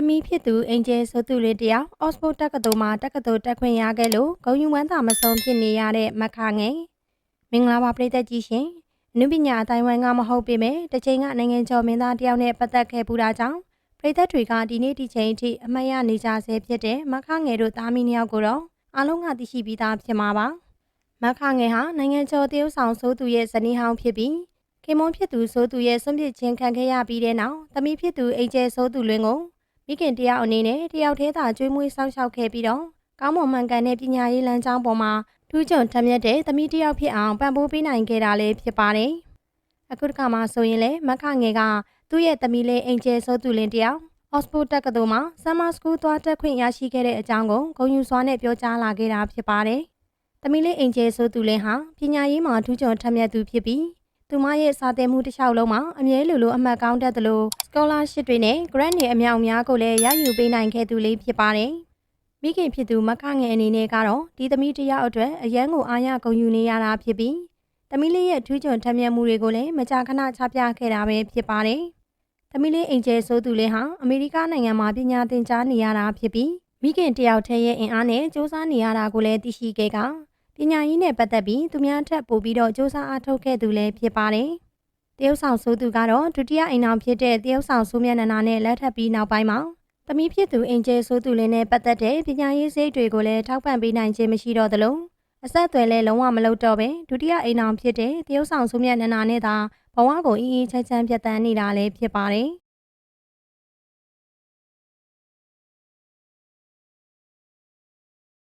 သမီးဖြစ်သူအင်ဂျယ်ဆိုသူလေးတယောက်အော့စ်ဖို့တက္ကသိုလ်မှာတက္ကသိုလ်တက်ခွင့်ရခဲ့လို့ဂုဏ်ယူဝမ်းသာမဆုံးဖြစ်နေရတဲ့မခငယ်မင်္ဂလာပါပရိသတ်ကြီးရှင်အနုပညာအတိုင်းဝိုင်းကမဟုတ်ပေမဲ့တစ်ချိန်ကနိုင်ငံကျော်မင်းသားတယောက်နဲ့ပတ်သက်ခဲ့ပူတာကြောင့်ပရိသတ်တွေကဒီနေ့ဒီချိန်အထိအမှတ်ရနေကြဆဲဖြစ်တဲ့မခငယ်တို့သားမီးနှစ်ယောက်ကိုတော့အားလုံးကသိရှိပြီးသားဖြစ်မှာပါမခငယ်ဟာနိုင်ငံကျော်တရုတ်ဆောင်ဆိုသူရဲ့ဇနီးဟောင်းဖြစ်ပြီးခင်မွန်းဖြစ်သူဆိုသူရဲ့ဆွန့်ပစ်ခြင်းခံခဲ့ရပြီးတဲ့နောက်သမီးဖြစ်သူအင်ဂျယ်ဆိုသူလွင်ကိုမိခင်တယောက်အနေနဲ့တယောက်တည်းသာကျွေးမွေးစောင့်ရှောက်ခဲ့ပြီးတော့ကောင်းမွန်မှန်ကန်တဲ့ပညာရေးလမ်းကြောင်းပေါ်မှာထူးချွန်ထက်မြက်တဲ့သမီးတယောက်ဖြစ်အောင်ပံ့ပိုးပေးနိုင်ခဲ့တာလည်းဖြစ်ပါတယ်။အခုတစ်ခါမှဆိုရင်လည်းမခငယ်ကသူ့ရဲ့သမီးလေးအင်ဂျယ်ဆိုသူလင်တယောက်အော့စ်ဖို့တက္ကသိုလ်မှာဆမ်မာစကူးသွားတက်ခွင့်ရရှိခဲ့တဲ့အကြောင်းကိုဂုဏ်ယူစွာနဲ့ပြောကြားလာခဲ့တာဖြစ်ပါတယ်။သမီးလေးအင်ဂျယ်ဆိုသူလင်ဟာပညာရေးမှာထူးချွန်ထက်မြက်သူဖြစ်ပြီးသူမရဲ့စာသင်မှုတစ်လျှောက်လုံးမှာအမြဲလိုအမှတ်ကောင်းတတ်သလို scholarship တွေနဲ့ grant တွေအများအများကိုလည်းရယူပေးနိုင်ခဲ့သူလေးဖြစ်ပါတယ်။မိခင်ဖြစ်သူမခငယ်အနေနဲ့ကတော့ဒီသမီးတယောက်အတွက်အရန်ကိုအားရဂုဏ်ယူနေရတာဖြစ်ပြီးသမီးလေးရဲ့ထူးချွန်ထက်မြက်မှုတွေကိုလည်းမကြာခဏချပြခဲ့တာပဲဖြစ်ပါတယ်။သမီးလေးအင်ဂျယ်ဆိုသူလေးဟာအမေရိကနိုင်ငံမှာပညာသင်ကြားနေရတာဖြစ်ပြီးမိခင်တယောက်တည်းရဲ့အင်အားနဲ့စူးစမ်းနေရတာကိုလည်းသိရှိခဲ့ကပညာရေးနဲ့ပတ်သက်ပြီးသူများထက်ပိုပြီးတော့စူးစမ်းအားထုတ်ခဲ့သူလည်းဖြစ်ပါတယ်။တရုတ်ဆောင်ဆိုသူကတော့ဒုတိယအိမ်အောင်ဖြစ်တဲ့တရုတ်ဆောင်ဆိုမျက်နှာနဲ့လက်ထပ်ပြီးနောက်ပိုင်းမှာသမီးဖြစ်သူအင်ဂျယ်ဆိုသူလည်းနဲ့ပတ်သက်တဲ့ပညာရေးစိတ်တွေကိုလည်းထောက်ပံ့ပေးနိုင်ခြင်းမရှိတော့သလိုအဆက်အသွယ်လည်းလုံးဝမလုပ်တော့ပဲဒုတိယအိမ်အောင်ဖြစ်တဲ့တရုတ်ဆောင်ဆိုမျက်နှာနဲ့သာဘဝကိုအေးအေးချမ်းချမ်းပြတ်သန်းနေတာလည်းဖြစ်ပါတယ်။